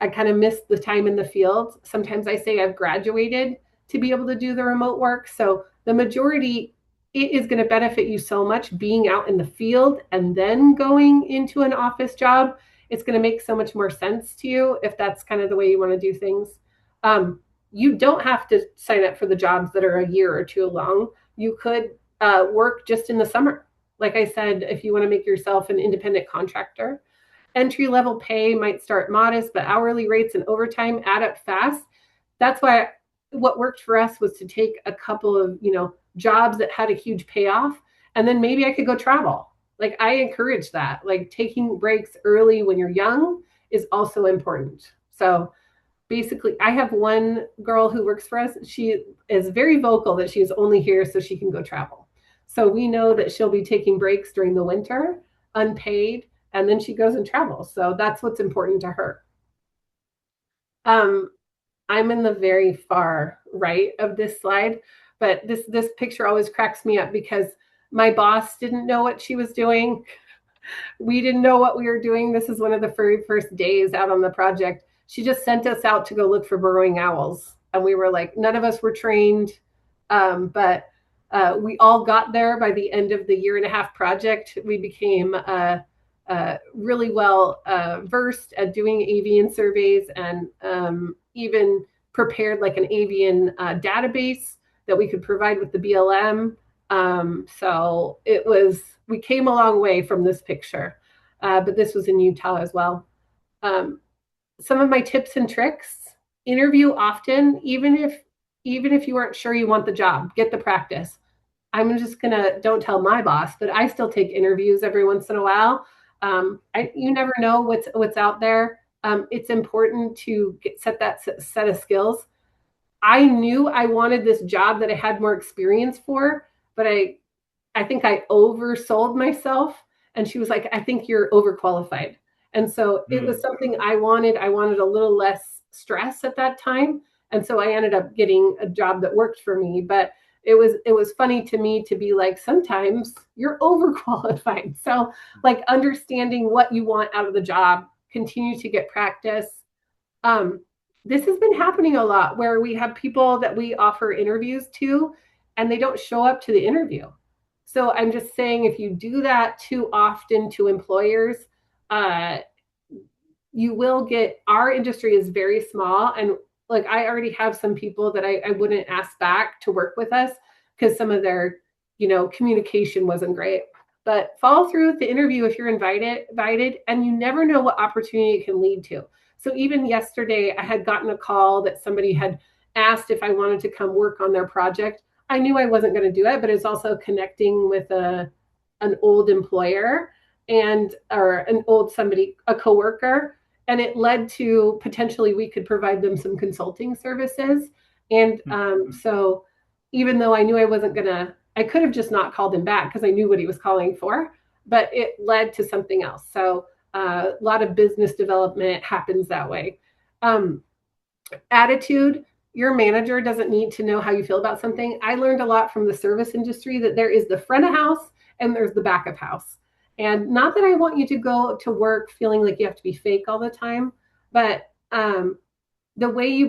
I kind of miss the time in the field. Sometimes I say I've graduated to be able to do the remote work. So the majority, it is going to benefit you so much being out in the field and then going into an office job. It's going to make so much more sense to you if that's kind of the way you want to do things. You don't have to sign up for the jobs that are a year or two long. You could work just in the summer. Like I said, if you want to make yourself an independent contractor, entry level pay might start modest, but hourly rates and overtime add up fast. That's why what worked for us was to take a couple of, jobs that had a huge payoff, and then maybe I could go travel. Like I encourage that. Like taking breaks early when you're young is also important. So basically, I have one girl who works for us. She is very vocal that she's only here so she can go travel. So we know that she'll be taking breaks during the winter, unpaid, and then she goes and travels. So that's what's important to her. Um, I'm in the very far right of this slide, but this picture always cracks me up because my boss didn't know what she was doing. We didn't know what we were doing. This is one of the very first days out on the project. She just sent us out to go look for burrowing owls. And we were like, none of us were trained, but we all got there by the end of the year and a half project. We became really well versed at doing avian surveys and even prepared like an avian database that we could provide with the BLM. So we came a long way from this picture, but this was in Utah as well. Some of my tips and tricks: interview often, even if you aren't sure you want the job, get the practice. I'm just gonna, don't tell my boss, but I still take interviews every once in a while. You never know what's out there. It's important to set that set of skills. I knew I wanted this job that I had more experience for, but I think I oversold myself. And she was like, I think you're overqualified. And so it was something I wanted. I wanted a little less stress at that time. And so I ended up getting a job that worked for me. But it was funny to me to be like, sometimes you're overqualified. So like understanding what you want out of the job, continue to get practice. This has been happening a lot where we have people that we offer interviews to and they don't show up to the interview. So I'm just saying, if you do that too often to employers, you will get, our industry is very small. And like, I already have some people that I wouldn't ask back to work with us because some of their, communication wasn't great. But follow through with the interview if you're invited, and you never know what opportunity it can lead to. So even yesterday, I had gotten a call that somebody had asked if I wanted to come work on their project. I knew I wasn't going to do it, but it's also connecting with an old employer and or an old somebody, a coworker, and it led to potentially we could provide them some consulting services. And Mhm. so even though I knew I wasn't gonna, I could have just not called him back because I knew what he was calling for, but it led to something else. So a lot of business development happens that way. Um, Attitude, your manager doesn't need to know how you feel about something. I learned a lot from the service industry that there is the front of house and there's the back of house. And not that I want you to go to work feeling like you have to be fake all the time, but the way you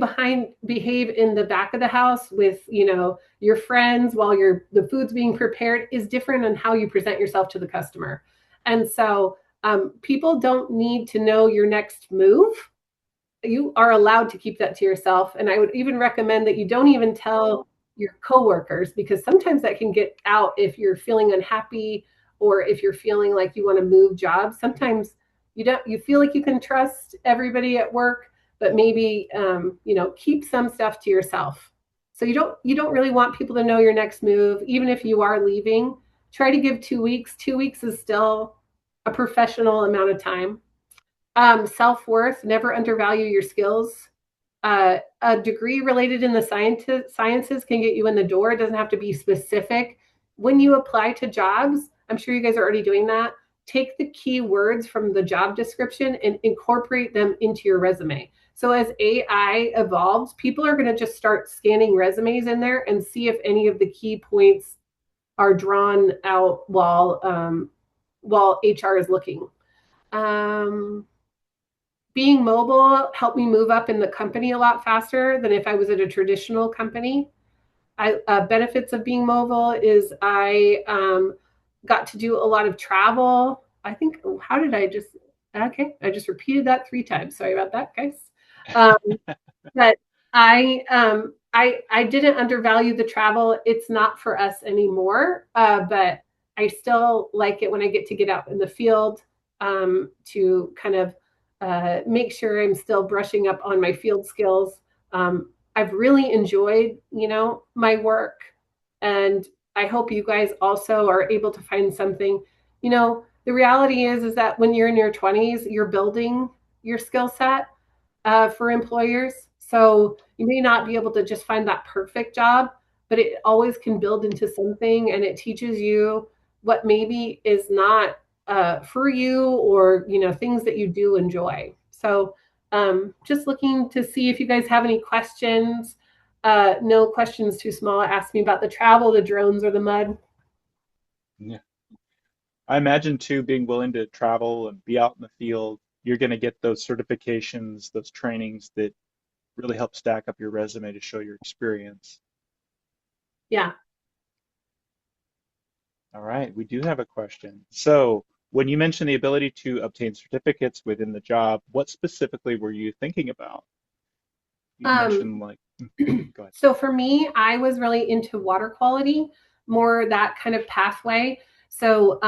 behave in the back of the house with your friends while the food's being prepared is different than how you present yourself to the customer. And so people don't need to know your next move. You are allowed to keep that to yourself. And I would even recommend that you don't even tell your coworkers, because sometimes that can get out if you're feeling unhappy or if you're feeling like you want to move jobs. Sometimes you feel like you can trust everybody at work, but maybe keep some stuff to yourself. So you don't really want people to know your next move, even if you are leaving. Try to give 2 weeks. 2 weeks is still a professional amount of time. Self-worth, never undervalue your skills. A degree related in the sciences can get you in the door. It doesn't have to be specific. When you apply to jobs, I'm sure you guys are already doing that. Take the key words from the job description and incorporate them into your resume. So as AI evolves, people are going to just start scanning resumes in there and see if any of the key points are drawn out while HR is looking. Um, Being mobile helped me move up in the company a lot faster than if I was at a traditional company. Benefits of being mobile is I got to do a lot of travel. I think, how did I just, okay, I just repeated that 3 times. Sorry about that, guys. Um, but I didn't undervalue the travel. It's not for us anymore, but I still like it when I get out in the field to kind of make sure I'm still brushing up on my field skills. I've really enjoyed, my work, and I hope you guys also are able to find something. The reality is that when you're in your 20s, you're building your skill set for employers. So you may not be able to just find that perfect job, but it always can build into something, and it teaches you what maybe is not for you, or things that you do enjoy. So just looking to see if you guys have any questions. No questions too small. Ask me about the travel, the drones, or the mud. Yeah. I imagine too, being willing to travel and be out in the field, you're going to get those certifications, those trainings that really help stack up your resume to show your experience. Yeah. All right, we do have a question. So, when you mentioned the ability to obtain certificates within the job, what specifically were you thinking about? You Um, mentioned like, go ahead. So for me, I was really into water quality, more that kind of pathway. So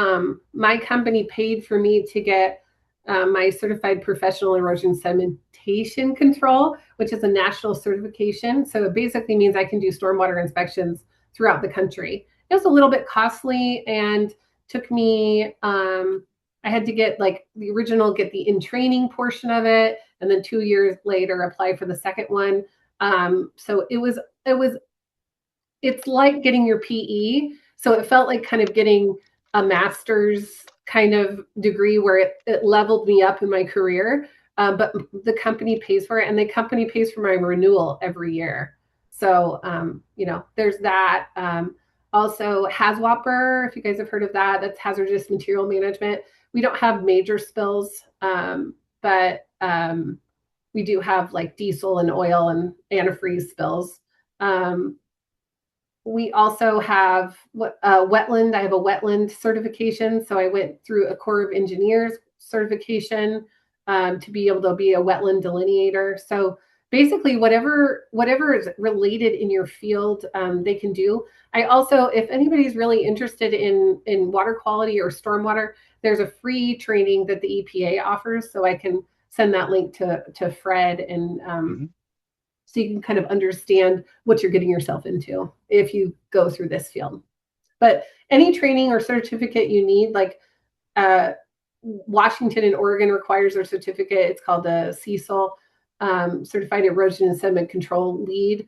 my company paid for me to get my certified professional erosion sedimentation control, which is a national certification. So it basically means I can do stormwater inspections throughout the country. It was a little bit costly and took me, I had to get like the original, get the in training portion of it, and then 2 years later apply for the second one. So it was it's like getting your PE. So it felt like kind of getting a master's kind of degree where it leveled me up in my career. But the company pays for it, and the company pays for my renewal every year. So there's that. Also, HAZWOPER, if you guys have heard of that, that's hazardous material management. We don't have major spills, but we do have like diesel and oil and antifreeze spills. Um, we also have wetland. I have a wetland certification, so I went through a Corps of Engineers certification to be able to be a wetland delineator. So basically, whatever is related in your field, they can do. I also, if anybody's really interested in water quality or stormwater, there's a free training that the EPA offers, so I can send that link to Fred, and Hmm. so you can kind of understand what you're getting yourself into if you go through this field. But any training or certificate you need, like uh, Washington and Oregon requires a certificate. It's called the CECL, Certified Erosion and Sediment Control Lead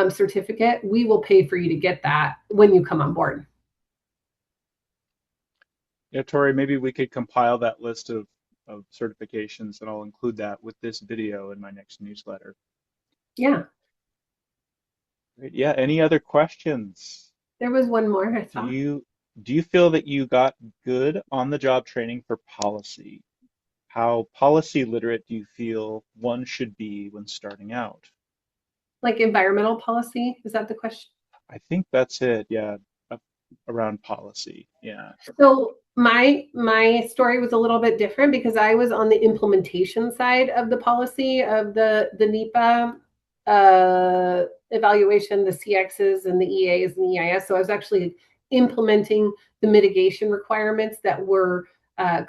certificate. We will pay for you to get that when you come on board. Yeah, Tori, maybe we could compile that list of certifications and I'll include that with this video in my next newsletter. Yeah, Great. Yeah, any other questions? there was one more I Do saw. you do you feel that you got good on the job training for policy? How policy literate do you feel one should be when starting out? Like environmental policy, is that the question? I think that's it. Yeah, a- around policy. Yeah. So my story was a little bit different because I was on the implementation side of the policy of the NEPA evaluation, the CXs and the EAs and the EIS. So I was actually implementing the mitigation requirements that were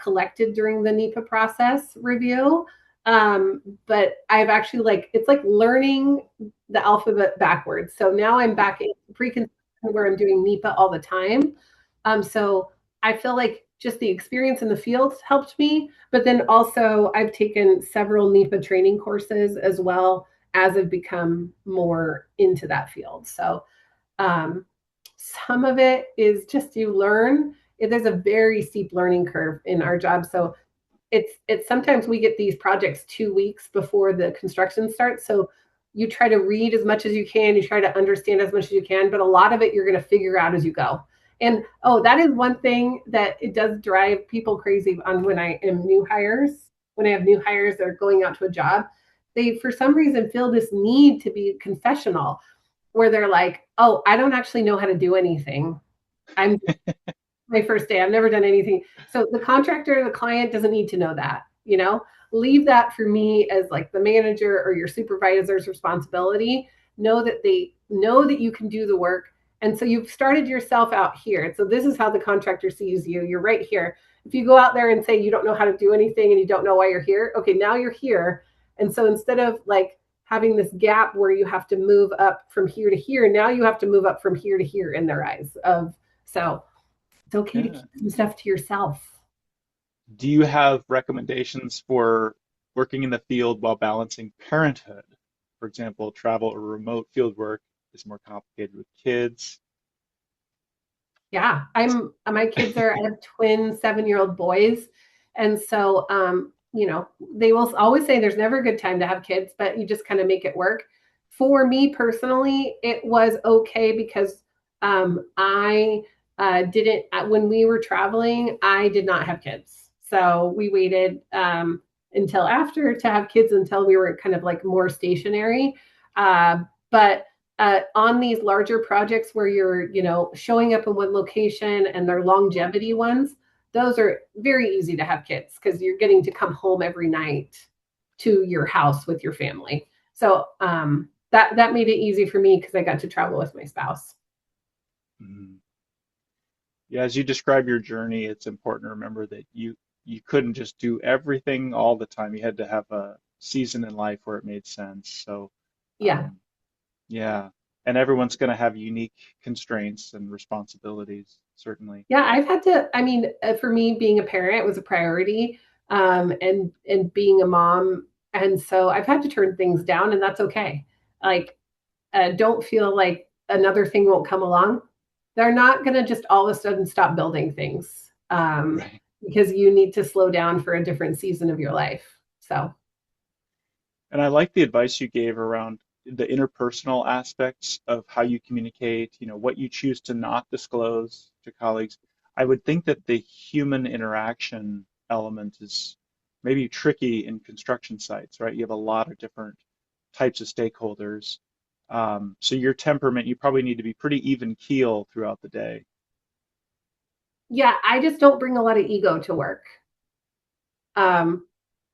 collected during the NEPA process review. But I've actually it's like learning the alphabet backwards. So now I'm back in pre-construction where I'm doing NEPA all the time. So I feel like just the experience in the field helped me, but then also I've taken several NEPA training courses as well as I've become more into that field. So um, some of it is just you learn. There's a very steep learning curve in our job. So it's sometimes we get these projects 2 weeks before the construction starts. So you try to read as much as you can, you try to understand as much as you can, but a lot of it you're going to figure out as you go. And oh, that is one thing that it does drive people crazy on when I am new hires, when I have new hires that are going out to a job, they for some reason feel this need to be confessional where they're like, oh, I don't actually know how to do anything. I'm my first day. I've never done anything. So the contractor, the client doesn't need to know that, you know, leave that for me as like the manager or your supervisor's responsibility. Know that you can do the work. And so you've started yourself out here. So this is how the contractor sees you. You're right here. If you go out there and say you don't know how to do anything and you don't know why you're here, okay, now you're here. And so instead of like having this gap where you have to move up from here to here, now you have to move up from here to here in their eyes of so it's okay to Yeah. keep some stuff to yourself. Do you have recommendations for working in the field while balancing parenthood? For example, travel or remote field work is more complicated with kids. Yeah, my kids are I have twin 7-year-old boys. And so they will always say there's never a good time to have kids, but you just kind of make it work. For me personally, it was okay because I didn't when we were traveling, I did not have kids. So we waited until after to have kids until we were kind of like more stationary. But on these larger projects where you're, showing up in one location and they're longevity ones, those are very easy to have kids because you're getting to come home every night to your house with your family. So that made it easy for me because I got to travel with my spouse. Mhm. Yeah, as you describe your journey, it's important to remember that you couldn't just do everything all the time. You had to have a season in life where it made sense. So, Yeah. um, yeah, and everyone's going to have unique constraints and responsibilities, certainly. Yeah, I've had to. I mean, for me, being a parent was a priority, and being a mom, and so I've had to turn things down, and that's okay. Like, don't feel like another thing won't come along. They're not going to just all of a sudden stop building things Right. because you need to slow down for a different season of your life. So, And I like the advice you gave around the interpersonal aspects of how you communicate, what you choose to not disclose to colleagues. I would think that the human interaction element is maybe tricky in construction sites, right? You have a lot of different types of stakeholders. So your temperament, you probably need to be pretty even keel throughout the day. yeah, I just don't bring a lot of ego to work. Um,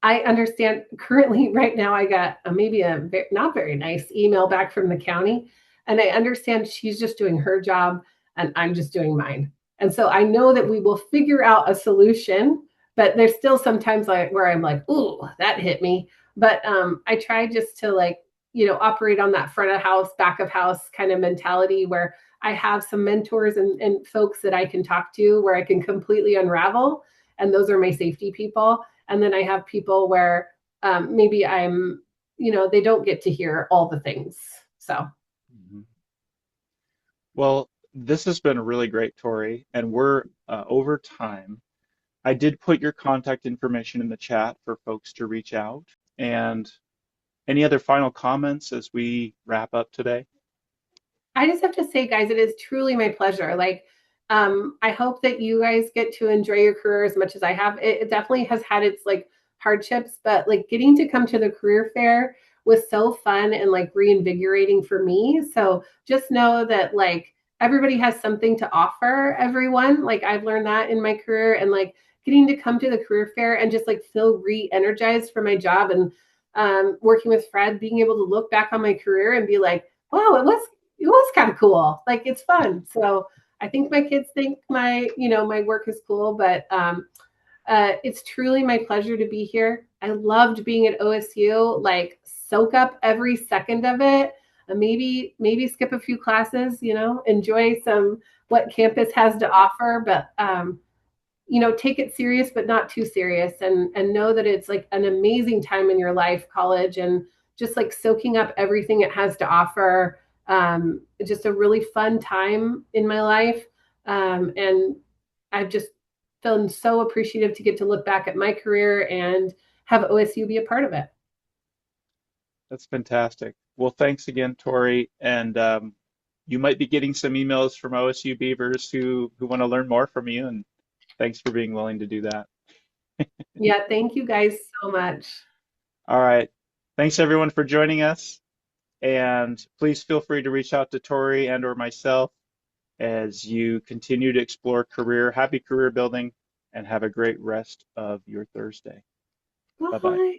I understand currently right now I got maybe not very nice email back from the county, and I understand she's just doing her job and I'm just doing mine. And so I know that we will figure out a solution but there's still sometimes like where I'm like, ooh, that hit me. But I try just to like, operate on that front of house, back of house kind of mentality where I have some mentors and folks that I can talk to where I can completely unravel. And those are my safety people. And then I have people where maybe they don't get to hear all the things. So Mhm. Well, this has been really great, Tori, and we're over time. I did put your contact information in the chat for folks to reach out. And any other final comments as we wrap up today? I just have to say, guys, it is truly my pleasure. Like, I hope that you guys get to enjoy your career as much as I have. It definitely has had its like hardships, but like getting to come to the career fair was so fun and like reinvigorating for me. So just know that like everybody has something to offer everyone. Like I've learned that in my career and like getting to come to the career fair and just like feel re-energized for my job and working with Fred, being able to look back on my career and be like, wow, it was kind of cool. Like it's fun. So I think my kids think my work is cool, but it's truly my pleasure to be here. I loved being at OSU. Like soak up every second of it. Maybe skip a few classes. Enjoy some what campus has to offer, but take it serious, but not too serious, and know that it's like an amazing time in your life, college, and just like soaking up everything it has to offer. Just a really fun time in my life, and I've just been so appreciative to get to look back at my career and have OSU be a part of it. That's fantastic. Well, thanks again, Tori. And you might be getting some emails from OSU Beavers who want to learn more from you. And thanks for being willing to do that. Yeah, thank you guys so much. All right. Thanks everyone for joining us. And please feel free to reach out to Tori and or myself as you continue to explore career, happy career building, and have a great rest of your Thursday. Bye-bye. Bye.